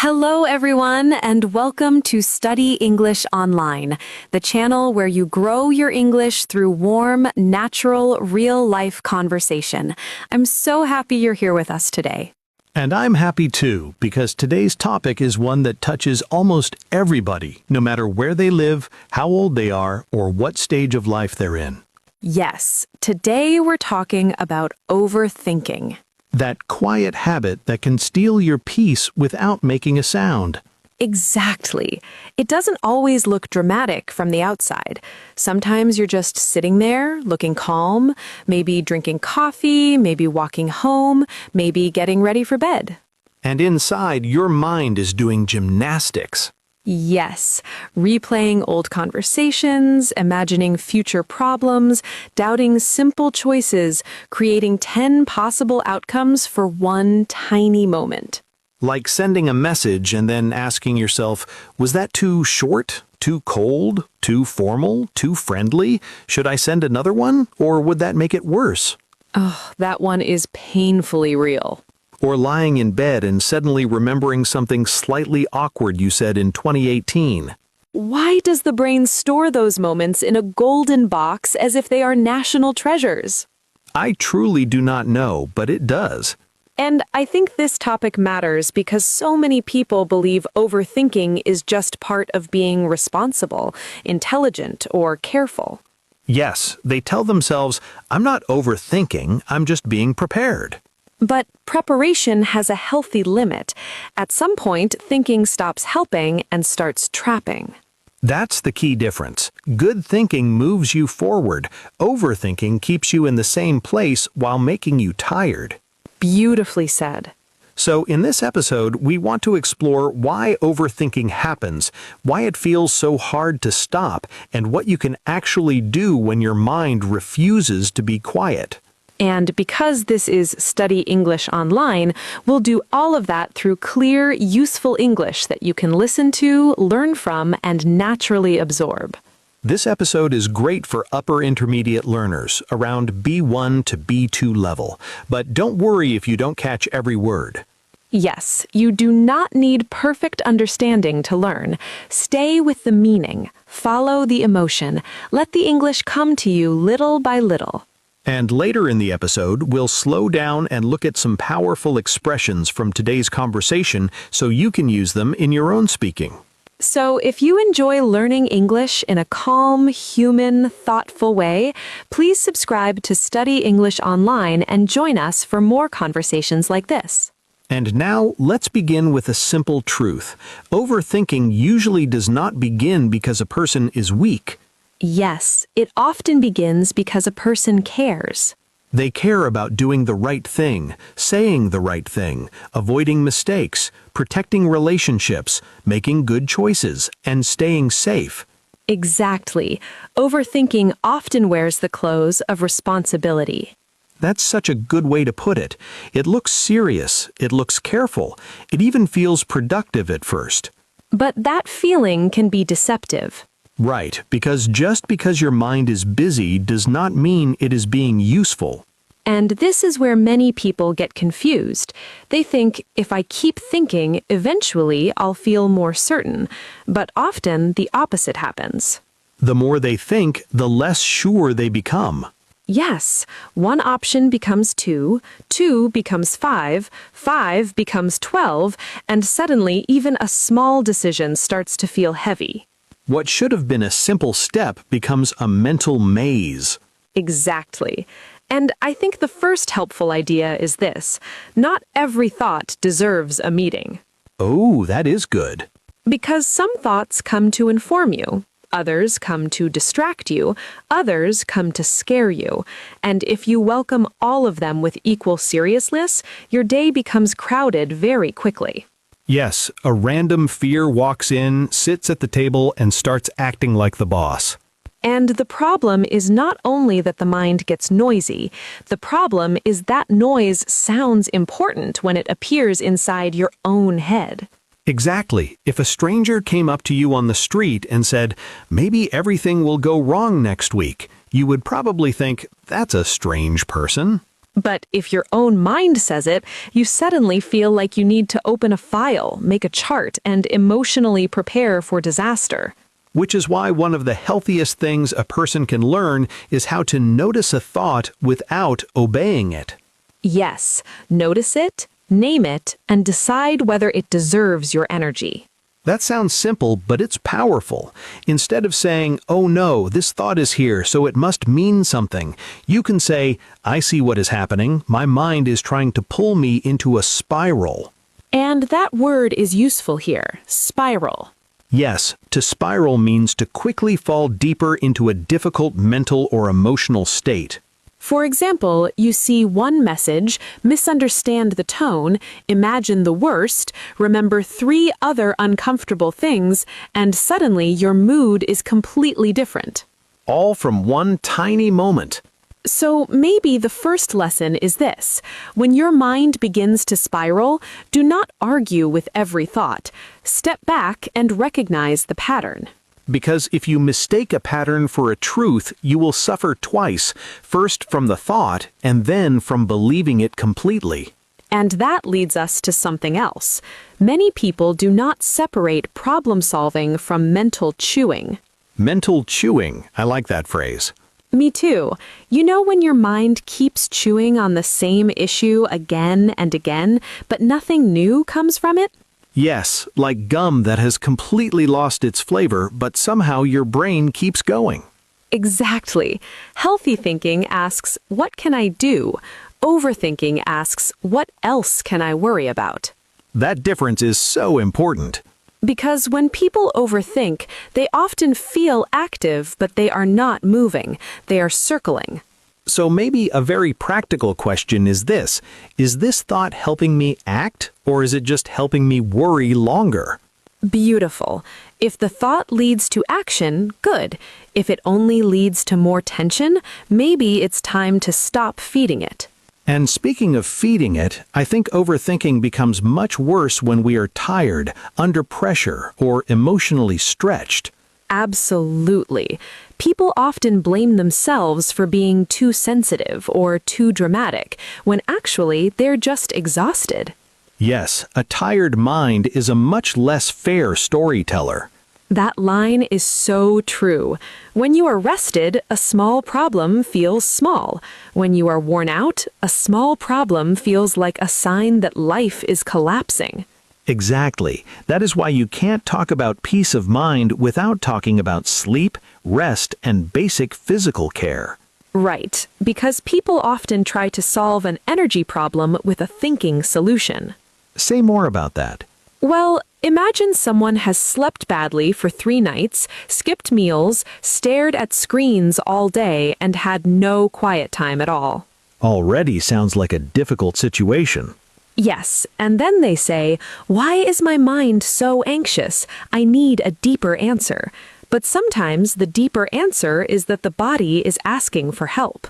Hello, everyone, and welcome to Study English Online, the channel where you grow your English through warm, natural, real-life conversation. I'm so happy you're here with us today. And I'm happy too, because today's topic is one that touches almost everybody, no matter where they live, how old they are, or what stage of life they're in. Yes, today we're talking about overthinking. That quiet habit that can steal your peace without making a sound. Exactly. It doesn't always look dramatic from the outside. Sometimes you're just sitting there, looking calm, maybe drinking coffee, maybe walking home, maybe getting ready for bed. And inside, your mind is doing gymnastics. Yes, replaying old conversations, imagining future problems, doubting simple choices, creating 10 possible outcomes for one tiny moment. Like sending a message and then asking yourself, was that too short, too cold, too formal, too friendly? Should I send another one, or would that make it worse? Oh, that one is painfully real. Or lying in bed and suddenly remembering something slightly awkward you said in 2018. Why does the brain store those moments in a golden box as if they are national treasures? I truly do not know, but it does. And I think this topic matters because so many people believe overthinking is just part of being responsible, intelligent, or careful. Yes, they tell themselves, I'm not overthinking, I'm just being prepared. But preparation has a healthy limit. At some point, thinking stops helping and starts trapping. That's the key difference. Good thinking moves you forward. Overthinking keeps you in the same place while making you tired. Beautifully said. So in this episode, we want to explore why overthinking happens, why it feels so hard to stop, and what you can actually do when your mind refuses to be quiet. And because this is Study English Online, we'll do all of that through clear, useful English that you can listen to, learn from, and naturally absorb. This episode is great for upper intermediate learners, around B1 to B2 level. But don't worry if you don't catch every word. Yes, you do not need perfect understanding to learn. Stay with the meaning. Follow the emotion. Let the English come to you little by little. And later in the episode, we'll slow down and look at some powerful expressions from today's conversation so you can use them in your own speaking. So if you enjoy learning English in a calm, human, thoughtful way, please subscribe to Study English Online and join us for more conversations like this. And now, let's begin with a simple truth. Overthinking usually does not begin because a person is weak. Yes, it often begins because a person cares. They care about doing the right thing, saying the right thing, avoiding mistakes, protecting relationships, making good choices, and staying safe. Exactly. Overthinking often wears the clothes of responsibility. That's such a good way to put it. It looks serious, it looks careful, it even feels productive at first. But that feeling can be deceptive. Right, because just because your mind is busy does not mean it is being useful. And this is where many people get confused. They think, if I keep thinking, eventually I'll feel more certain. But often the opposite happens. The more they think, the less sure they become. Yes, one option becomes 2, 2 becomes 5, 5 becomes 12, and suddenly even a small decision starts to feel heavy. What should have been a simple step becomes a mental maze. Exactly. And I think the first helpful idea is this: not every thought deserves a meeting. Oh, that is good. Because some thoughts come to inform you, others come to distract you, others come to scare you. And if you welcome all of them with equal seriousness, your day becomes crowded very quickly. Yes, a random fear walks in, sits at the table, and starts acting like the boss. And the problem is not only that the mind gets noisy, the problem is that noise sounds important when it appears inside your own head. Exactly. If a stranger came up to you on the street and said, maybe everything will go wrong next week, you would probably think, that's a strange person. But if your own mind says it, you suddenly feel like you need to open a file, make a chart, and emotionally prepare for disaster. Which is why one of the healthiest things a person can learn is how to notice a thought without obeying it. Yes, notice it, name it, and decide whether it deserves your energy. That sounds simple, but it's powerful. Instead of saying, "Oh no, this thought is here, so it must mean something," you can say, "I see what is happening. My mind is trying to pull me into a spiral." And that word is useful here, spiral. Yes, to spiral means to quickly fall deeper into a difficult mental or emotional state. For example, you see one message, misunderstand the tone, imagine the worst, remember 3 other uncomfortable things, and suddenly your mood is completely different. All from one tiny moment. So maybe the first lesson is this. When your mind begins to spiral, do not argue with every thought. Step back and recognize the pattern. Because if you mistake a pattern for a truth, you will suffer twice, first from the thought and then from believing it completely. And that leads us to something else. Many people do not separate problem solving from mental chewing. Mental chewing. I like that phrase. Me too. You know when your mind keeps chewing on the same issue again and again, but nothing new comes from it? Yes, like gum that has completely lost its flavor, but somehow your brain keeps going. Exactly. Healthy thinking asks, what can I do? Overthinking asks, what else can I worry about? That difference is so important. Because when people overthink, they often feel active, but they are not moving. They are circling. So maybe a very practical question is this: is this thought helping me act, or is it just helping me worry longer? Beautiful. If the thought leads to action, good. If it only leads to more tension, maybe it's time to stop feeding it. And speaking of feeding it, I think overthinking becomes much worse when we are tired, under pressure, or emotionally stretched. Absolutely. People often blame themselves for being too sensitive or too dramatic, when actually they're just exhausted. Yes, a tired mind is a much less fair storyteller. That line is so true. When you are rested, a small problem feels small. When you are worn out, a small problem feels like a sign that life is collapsing. Exactly. That is why you can't talk about peace of mind without talking about sleep, rest, and basic physical care. Right, because people often try to solve an energy problem with a thinking solution. Say more about that. Well, imagine someone has slept badly for 3 nights, skipped meals, stared at screens all day, and had no quiet time at all. Already sounds like a difficult situation. Yes, and then they say, why is my mind so anxious? I need a deeper answer. But sometimes the deeper answer is that the body is asking for help.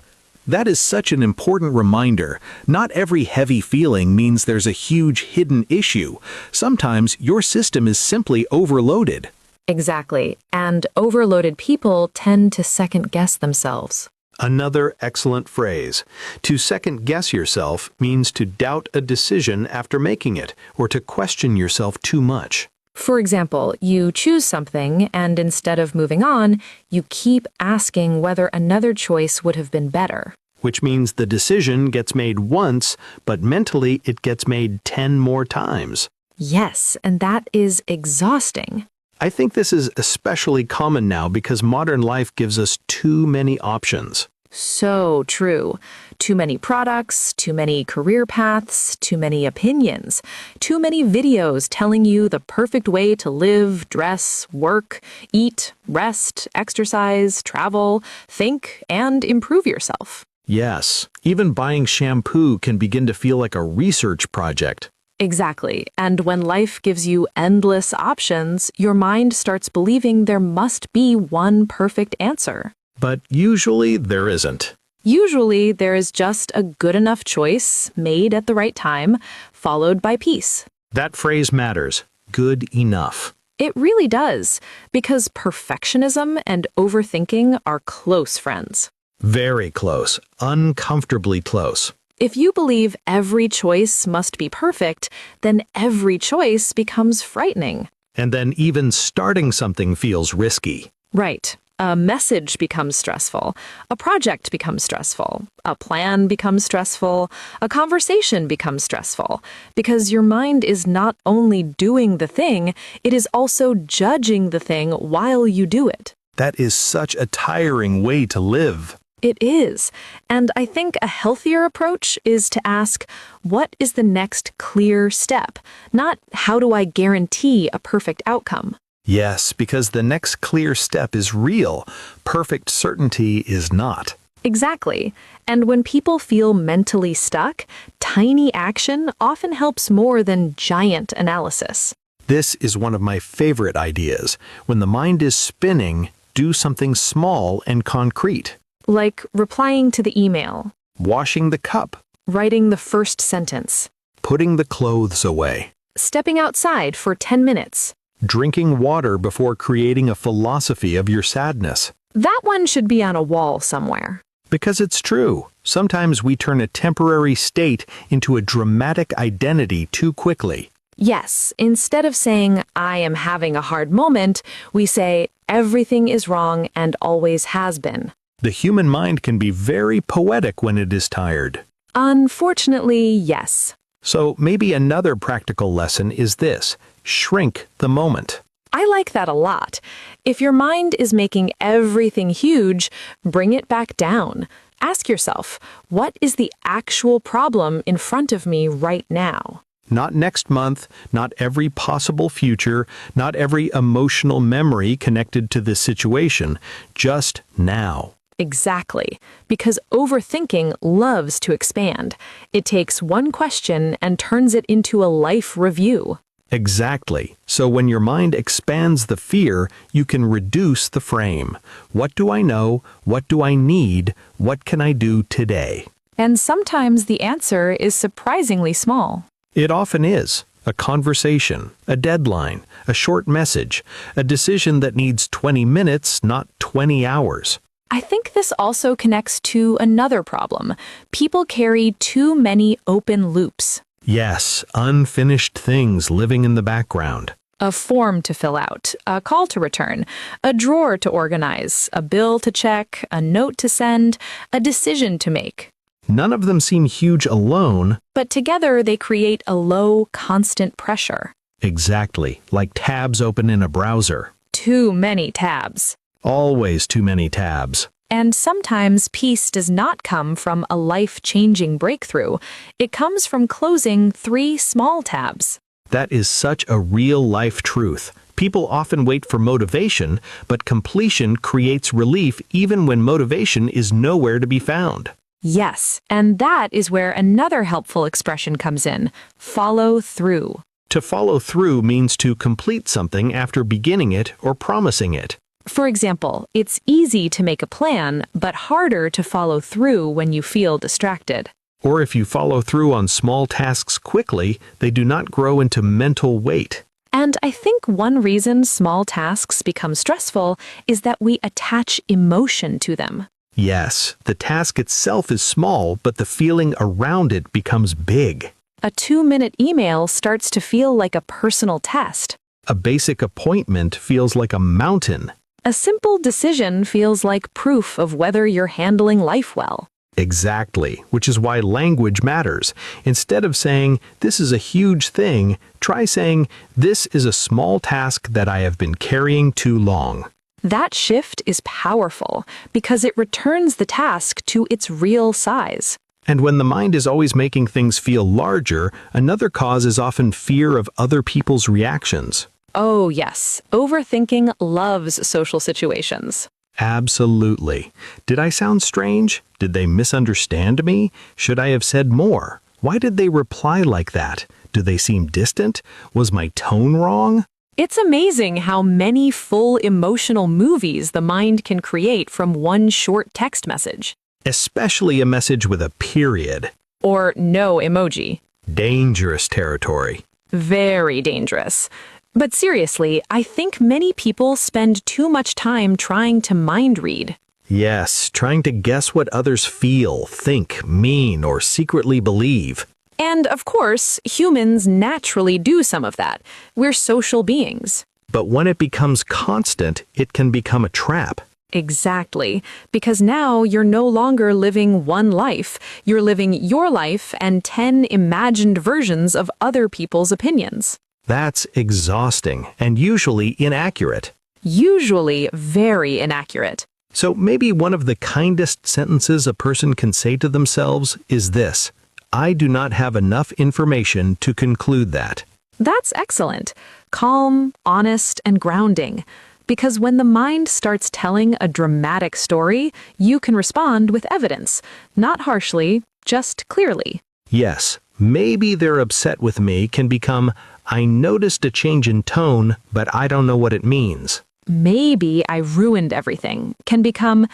That is such an important reminder. Not every heavy feeling means there's a huge hidden issue. Sometimes your system is simply overloaded. Exactly, and overloaded people tend to second-guess themselves. Another excellent phrase. To second-guess yourself means to doubt a decision after making it, or to question yourself too much. For example, you choose something, and instead of moving on, you keep asking whether another choice would have been better. Which means the decision gets made once, but mentally it gets made 10 more times. Yes, and that is exhausting. I think this is especially common now because modern life gives us too many options. So true. Too many products, too many career paths, too many opinions, too many videos telling you the perfect way to live, dress, work, eat, rest, exercise, travel, think, and improve yourself. Yes, even buying shampoo can begin to feel like a research project. Exactly. And when life gives you endless options, your mind starts believing there must be one perfect answer. But usually there isn't. Usually there is just a good enough choice made at the right time, followed by peace. That phrase matters. Good enough. It really does, because perfectionism and overthinking are close friends. Very close. Uncomfortably close. If you believe every choice must be perfect, then every choice becomes frightening. And then even starting something feels risky. Right. A message becomes stressful. A project becomes stressful. A plan becomes stressful. A conversation becomes stressful. Because your mind is not only doing the thing, it is also judging the thing while you do it. That is such a tiring way to live. It is. And I think a healthier approach is to ask, what is the next clear step? Not, how do I guarantee a perfect outcome? Yes, because the next clear step is real. Perfect certainty is not. Exactly. And when people feel mentally stuck, tiny action often helps more than giant analysis. This is one of my favorite ideas. When the mind is spinning, do something small and concrete. Like replying to the email, Washing the cup, writing the first sentence, putting the clothes away, stepping outside for 10 minutes. drinking water before creating a philosophy of your sadness. That one should be on a wall somewhere. Because it's true. Sometimes we turn a temporary state into a dramatic identity too quickly. Yes, instead of saying, I am having a hard moment, we say, everything is wrong and always has been. The human mind can be very poetic when it is tired. Unfortunately, yes. So maybe another practical lesson is this: shrink the moment. I like that a lot. If your mind is making everything huge, bring it back down. Ask yourself, what is the actual problem in front of me right now? Not next month, not every possible future, not every emotional memory connected to this situation, just now. Exactly. Because overthinking loves to expand. It takes one question and turns it into a life review. Exactly. So when your mind expands the fear, you can reduce the frame. What do I know? What do I need? What can I do today? And sometimes the answer is surprisingly small. It often is. A conversation, a deadline, a short message, a decision that needs 20 minutes, not 20 hours. I think this also connects to another problem. People carry too many open loops. Yes, unfinished things living in the background. A form to fill out, a call to return, a drawer to organize, a bill to check, a note to send, a decision to make. None of them seem huge alone. But together they create a low, constant pressure. Exactly, like tabs open in a browser. Too many tabs. Always too many tabs. And sometimes peace does not come from a life-changing breakthrough. It comes from closing 3 small tabs. That is such a real-life truth. People often wait for motivation, but completion creates relief even when motivation is nowhere to be found. Yes, and that is where another helpful expression comes in: follow through. To follow through means to complete something after beginning it or promising it. For example, it's easy to make a plan, but harder to follow through when you feel distracted. Or if you follow through on small tasks quickly, they do not grow into mental weight. And I think one reason small tasks become stressful is that we attach emotion to them. Yes, the task itself is small, but the feeling around it becomes big. A 2-minute email starts to feel like a personal test. A basic appointment feels like a mountain. A simple decision feels like proof of whether you're handling life well. Exactly, which is why language matters. Instead of saying, this is a huge thing, try saying, this is a small task that I have been carrying too long. That shift is powerful because it returns the task to its real size. And when the mind is always making things feel larger, another cause is often fear of other people's reactions. Oh, yes. Overthinking loves social situations. Absolutely. Did I sound strange? Did they misunderstand me? Should I have said more? Why did they reply like that? Do they seem distant? Was my tone wrong? It's amazing how many full emotional movies the mind can create from one short text message. Especially a message with a period. Or no emoji. Dangerous territory. Very dangerous. But seriously, I think many people spend too much time trying to mind read. Yes, trying to guess what others feel, think, mean, or secretly believe. And of course, humans naturally do some of that. We're social beings. But when it becomes constant, it can become a trap. Exactly. Because now you're no longer living one life. You're living your life and 10 imagined versions of other people's opinions. That's exhausting and usually inaccurate. Usually very inaccurate. So maybe one of the kindest sentences a person can say to themselves is this: I do not have enough information to conclude that. That's excellent. Calm, honest, and grounding. Because when the mind starts telling a dramatic story, you can respond with evidence. Not harshly, just clearly. Yes, maybe they're upset with me can become, I noticed a change in tone, but I don't know what it means. Maybe I ruined everything can become,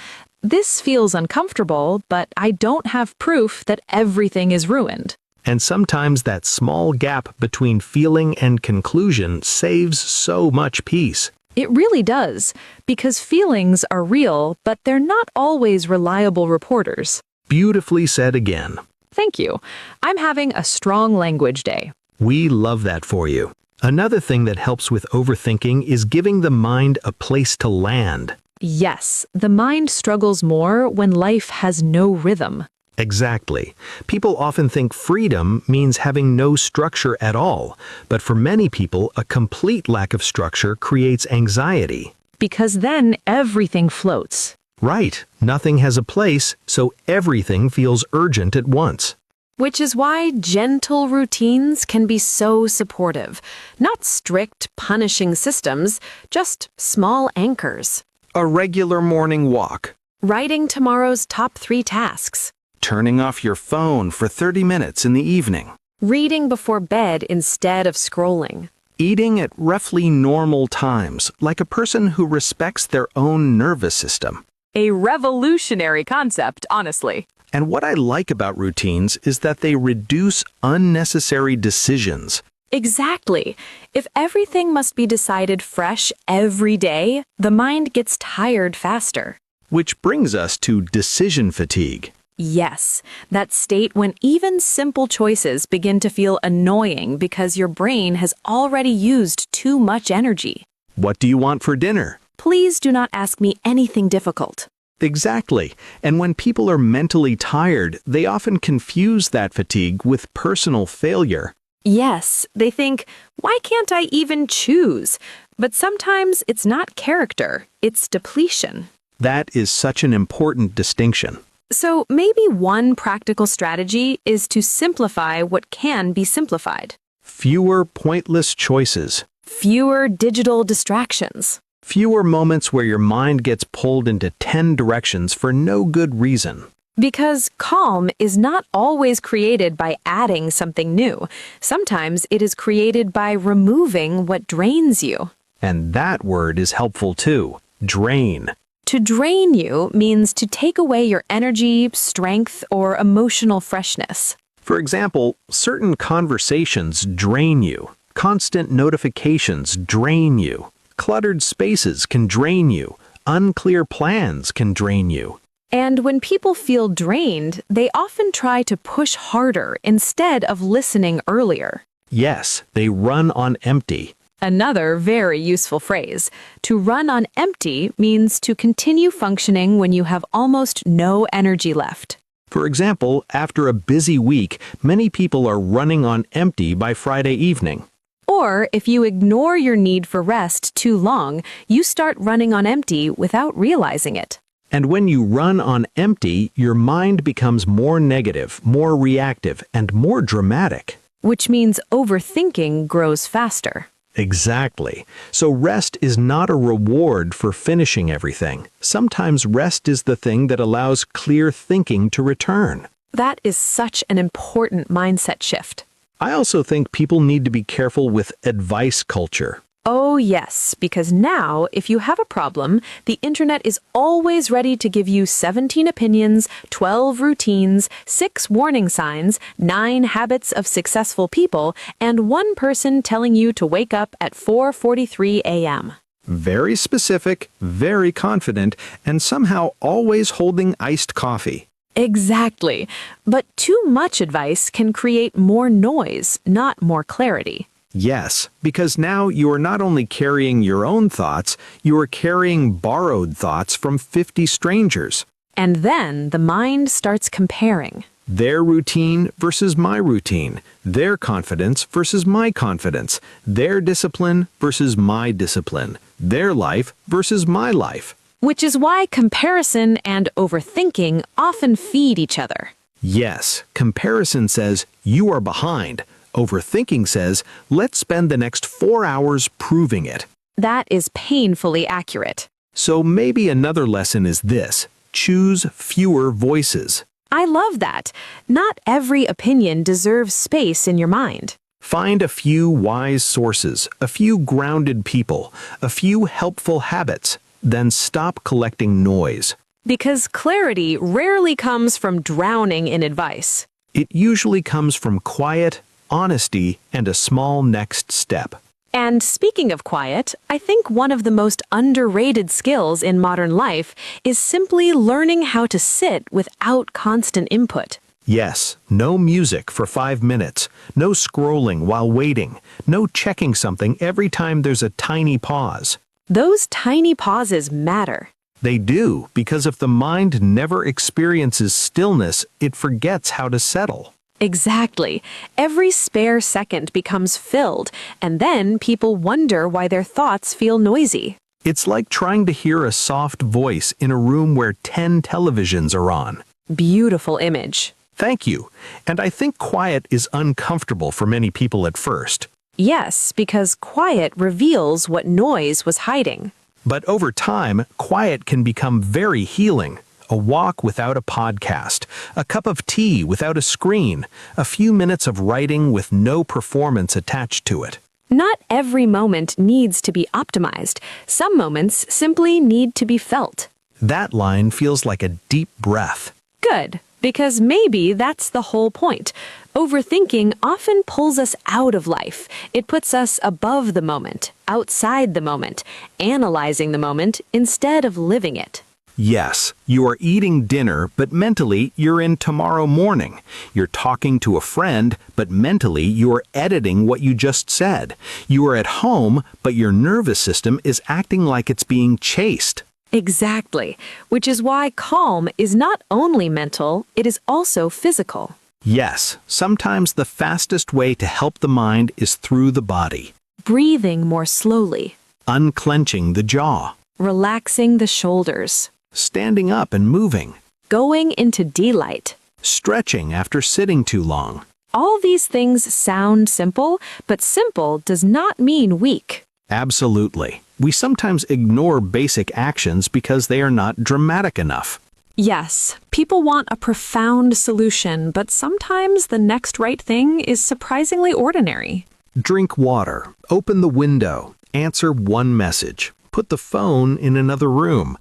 this feels uncomfortable, but I don't have proof that everything is ruined. And sometimes that small gap between feeling and conclusion saves so much peace. It really does, because feelings are real, but they're not always reliable reporters. Beautifully said again. Thank you. I'm having a strong language day. We love that for you. Another thing that helps with overthinking is giving the mind a place to land. Yes, the mind struggles more when life has no rhythm. Exactly. People often think freedom means having no structure at all, but for many people, a complete lack of structure creates anxiety. Because then everything floats. Right. Nothing has a place, so everything feels urgent at once. Which is why gentle routines can be so supportive. Not strict, punishing systems, just small anchors. A regular morning walk. Writing tomorrow's top 3 tasks. Turning off your phone for 30 minutes in the evening. Reading before bed instead of scrolling. Eating at roughly normal times, like a person who respects their own nervous system. A revolutionary concept, honestly. And what I like about routines is that they reduce unnecessary decisions. Exactly. If everything must be decided fresh every day, the mind gets tired faster. Which brings us to decision fatigue. Yes, that state when even simple choices begin to feel annoying because your brain has already used too much energy. What do you want for dinner? Please do not ask me anything difficult. Exactly. And when people are mentally tired, they often confuse that fatigue with personal failure. Yes, they think, why can't I even choose? But sometimes it's not character, it's depletion. That is such an important distinction. So maybe one practical strategy is to simplify what can be simplified. Fewer pointless choices. Fewer digital distractions. Fewer moments where your mind gets pulled into 10 directions for no good reason. Because calm is not always created by adding something new. Sometimes it is created by removing what drains you. And that word is helpful too. Drain. To drain you means to take away your energy, strength, or emotional freshness. For example, certain conversations drain you. Constant notifications drain you. Cluttered spaces can drain you. Unclear plans can drain you. And when people feel drained, they often try to push harder instead of listening earlier. Yes, they run on empty. Another very useful phrase. To run on empty means to continue functioning when you have almost no energy left. For example, after a busy week, many people are running on empty by Friday evening. Or if you ignore your need for rest too long, you start running on empty without realizing it. And when you run on empty, your mind becomes more negative, more reactive, and more dramatic. Which means overthinking grows faster. Exactly. So rest is not a reward for finishing everything. Sometimes rest is the thing that allows clear thinking to return. That is such an important mindset shift. I also think people need to be careful with advice culture. Oh yes, because now, if you have a problem, the internet is always ready to give you 17 opinions, 12 routines, 6 warning signs, 9 habits of successful people, and 1 person telling you to wake up at 4:43 a.m. very specific, very confident, and somehow always holding iced coffee. Exactly. But too much advice can create more noise, not more clarity. Yes, because now you are not only carrying your own thoughts, you are carrying borrowed thoughts from 50 strangers. And then the mind starts comparing. Their routine versus my routine, their confidence versus my confidence, their discipline versus my discipline, their life versus my life. Which is why comparison and overthinking often feed each other. Yes, comparison says you are behind. Overthinking says let's spend the next 4 hours proving it. That is painfully accurate. So maybe another lesson is this: choose fewer voices. I love that. Not every opinion deserves space in your mind. Find a few wise sources, a few grounded people, a few helpful habits. Then stop collecting noise. Because clarity rarely comes from drowning in advice. It usually comes from quiet, honesty, and a small next step. And speaking of quiet, I think one of the most underrated skills in modern life is simply learning how to sit without constant input. Yes, no music for 5 minutes, no scrolling while waiting, no checking something every time there's a tiny pause. Those tiny pauses matter. They do, because if the mind never experiences stillness, it forgets how to settle. Exactly. Every spare second becomes filled, and then people wonder why their thoughts feel noisy. It's like trying to hear a soft voice in a room where 10 televisions are on. Beautiful image. Thank you. And I think quiet is uncomfortable for many people at first. Yes, because quiet reveals what noise was hiding. But over time, quiet can become very healing. A walk without a podcast, a cup of tea without a screen, a few minutes of writing with no performance attached to it. Not every moment needs to be optimized. Some moments simply need to be felt. That line feels like a deep breath. Good, because maybe that's the whole point. Overthinking often pulls us out of life. It puts us above the moment, outside the moment, analyzing the moment instead of living it. Yes, you are eating dinner, but mentally you're in tomorrow morning. You're talking to a friend, but mentally you are editing what you just said. You are at home, but your nervous system is acting like it's being chased. Exactly, which is why calm is not only mental, it is also physical. Yes, sometimes the fastest way to help the mind is through the body. Breathing more slowly. Unclenching the jaw. Relaxing the shoulders. Standing up and moving. Going into delight. Stretching after sitting too long. All these things sound simple, but simple does not mean weak. Absolutely. We sometimes ignore basic actions because they are not dramatic enough. Yes, people want a profound solution, but sometimes the next right thing is surprisingly ordinary. Drink water. Open the window. Answer one message. Put the phone in another room.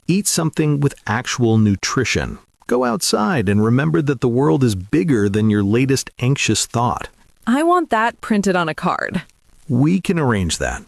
Eat something with actual nutrition. Go outside and remember that the world is bigger than your latest anxious thought. I want that printed on a card. We can arrange that.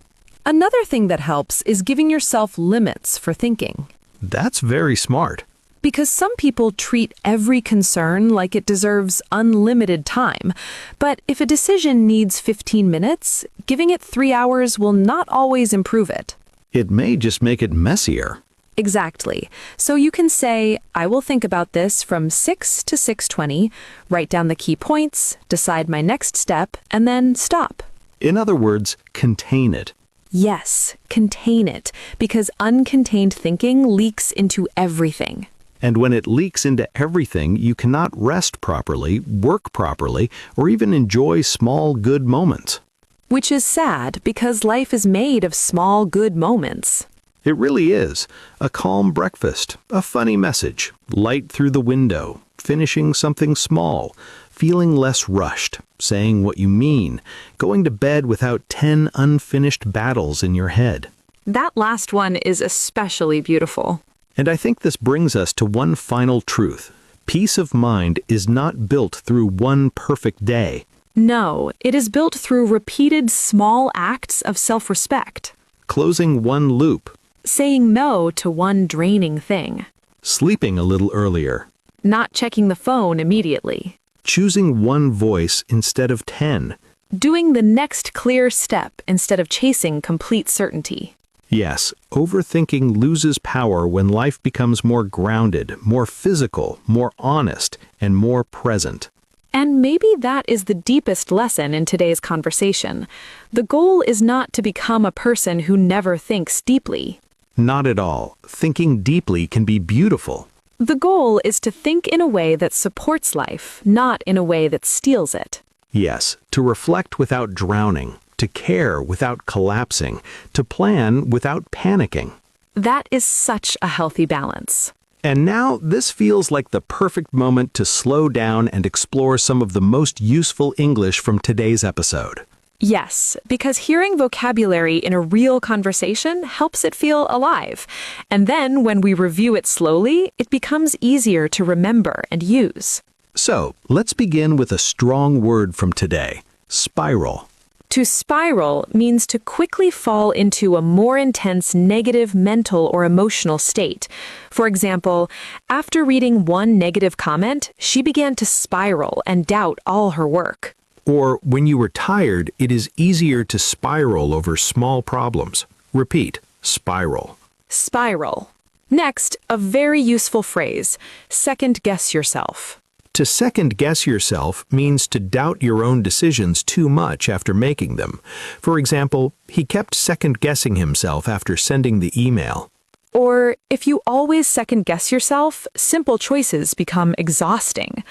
Another thing that helps is giving yourself limits for thinking. That's very smart. Because some people treat every concern like it deserves unlimited time. But if a decision needs 15 minutes, giving it 3 hours will not always improve it. It may just make it messier. Exactly. So you can say, I will think about this from 6 to 6:20, write down the key points, decide my next step, and then stop. In other words, contain it. Yes, contain it, because uncontained thinking leaks into everything. And when it leaks into everything, you cannot rest properly, work properly, or even enjoy small good moments. Which is sad because life is made of small good moments. It really is. A calm breakfast, a funny message, light through the window, finishing something small, feeling less rushed, saying what you mean, going to bed without 10 unfinished battles in your head. That last one is especially beautiful. And I think this brings us to one final truth. Peace of mind is not built through one perfect day. No, it is built through repeated small acts of self-respect. closing one loop, saying no to one draining thing, sleeping a little earlier, not checking the phone immediately, choosing one voice instead of 10. doing the next clear step instead of chasing complete certainty. Yes, overthinking loses power when life becomes more grounded, more physical, more honest, and more present. And maybe that is the deepest lesson in today's conversation. The goal is not to become a person who never thinks deeply. Not at all. Thinking deeply can be beautiful. The goal is to think in a way that supports life, not in a way that steals it. Yes, to reflect without drowning, to care without collapsing, to plan without panicking. That is such a healthy balance. And now this feels like the perfect moment to slow down and explore some of the most useful English from today's episode. Yes, because hearing vocabulary in a real conversation helps it feel alive. And then when we review it slowly, it becomes easier to remember and use. So, let's begin with a strong word from today: spiral. To spiral means to quickly fall into a more intense negative mental or emotional state. For example, after reading one negative comment, she began to spiral and doubt all her work. Or, when you were tired, it is easier to spiral over small problems. Repeat, spiral. Spiral. Next, a very useful phrase: second guess yourself. To second guess yourself means to doubt your own decisions too much after making them. For example, he kept second guessing himself after sending the email. Or, if you always second guess yourself, simple choices become exhausting.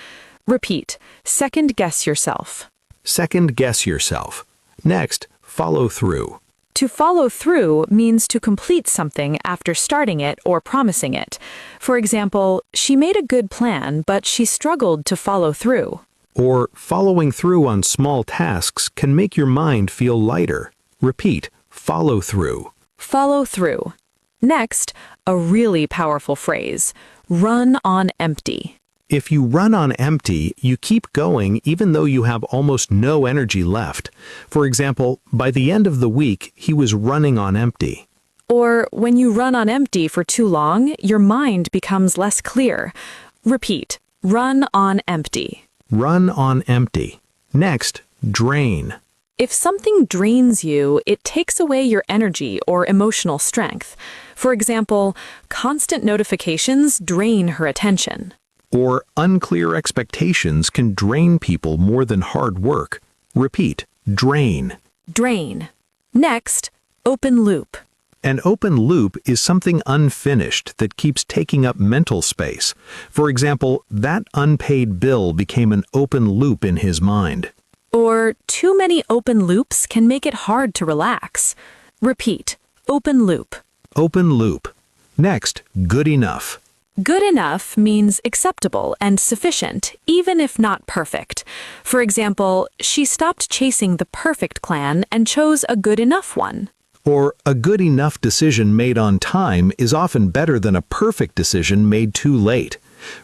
Repeat, second guess yourself. Second guess yourself. Next, follow through. To follow through means to complete something after starting it or promising it. For example, she made a good plan, but she struggled to follow through. Or, following through on small tasks can make your mind feel lighter. Repeat, follow through. Follow through. Next, a really powerful phrase: run on empty. If you run on empty, you keep going even though you have almost no energy left. For example, by the end of the week, he was running on empty. Or, when you run on empty for too long, your mind becomes less clear. Repeat, run on empty. Run on empty. Next, drain. If something drains you, it takes away your energy or emotional strength. For example, constant notifications drain her attention. Or, unclear expectations can drain people more than hard work. Repeat, drain. Drain. Next, open loop. An open loop is something unfinished that keeps taking up mental space. For example, that unpaid bill became an open loop in his mind. Or, too many open loops can make it hard to relax. Repeat, open loop. Open loop. Next, good enough. Good enough means acceptable and sufficient, even if not perfect. For example, she stopped chasing the perfect plan and chose a good enough one. Or, a good enough decision made on time is often better than a perfect decision made too late.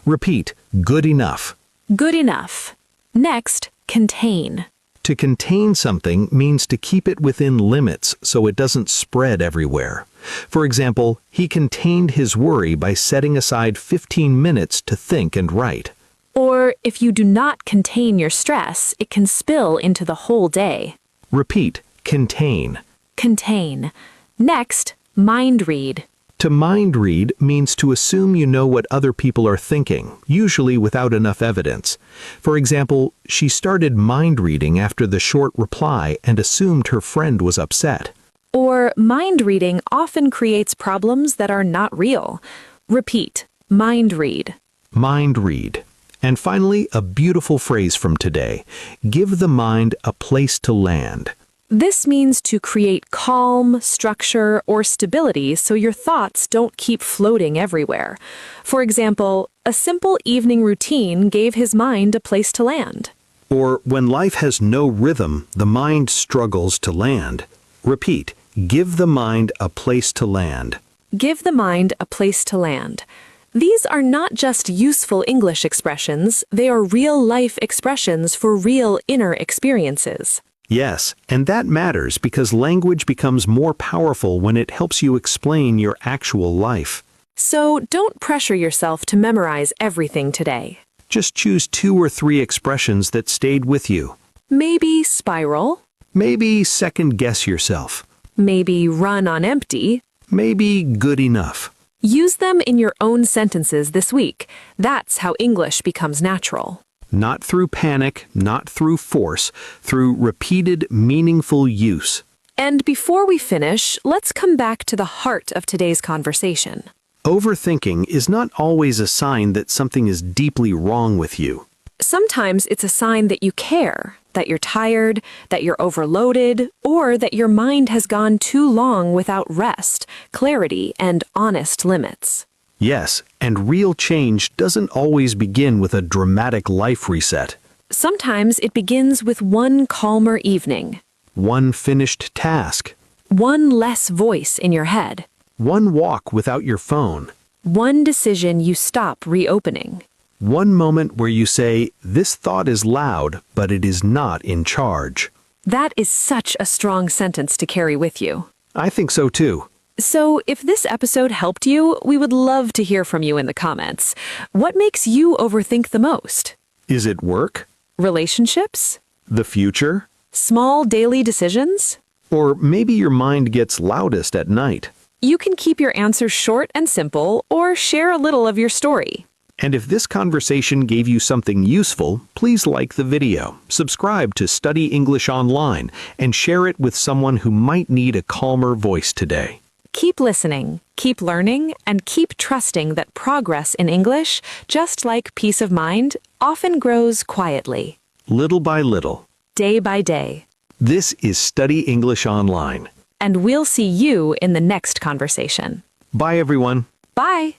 Repeat, good enough. Good enough. Next, contain. To contain something means to keep it within limits so it doesn't spread everywhere. For example, he contained his worry by setting aside 15 minutes to think and write. Or, if you do not contain your stress, it can spill into the whole day. Repeat, contain. Contain. Next, mind read. To mind read means to assume you know what other people are thinking, usually without enough evidence. For example, she started mind reading after the short reply and assumed her friend was upset. Or, mind reading often creates problems that are not real. Repeat, mind read. Mind read. And finally, a beautiful phrase from today: give the mind a place to land. This means to create calm, structure, or stability so your thoughts don't keep floating everywhere. For example, a simple evening routine gave his mind a place to land. Or, when life has no rhythm, the mind struggles to land. Repeat, give the mind a place to land. Give the mind a place to land. These are not just useful English expressions, they are real-life expressions for real inner experiences. Yes, and that matters because language becomes more powerful when it helps you explain your actual life. So don't pressure yourself to memorize everything today. Just choose 2 or 3 expressions that stayed with you. Maybe spiral. Maybe second-guess yourself. Maybe run on empty. Maybe good enough. Use them in your own sentences this week. That's how English becomes natural. Not through panic, not through force, through repeated, meaningful use. And before we finish, let's come back to the heart of today's conversation. Overthinking is not always a sign that something is deeply wrong with you. Sometimes it's a sign that you care, that you're tired, that you're overloaded, or that your mind has gone too long without rest, clarity, and honest limits. Yes, and real change doesn't always begin with a dramatic life reset. Sometimes it begins with one calmer evening, One finished task. one less voice in your head, One walk without your phone. one decision you stop reopening. One moment where you say, this thought is loud, but it is not in charge. That is such a strong sentence to carry with you. I think so too. So, if this episode helped you, we would love to hear from you in the comments. What makes you overthink the most? Is it work? Relationships? The future? Small daily decisions? Or maybe your mind gets loudest at night. You can keep your answers short and simple, or share a little of your story. And if this conversation gave you something useful, please like the video, subscribe to Study English Online, and share it with someone who might need a calmer voice today. Keep listening, keep learning, and keep trusting that progress in English, just like peace of mind, often grows quietly. Little by little. Day by day. This is Study English Online. And we'll see you in the next conversation. Bye, everyone. Bye!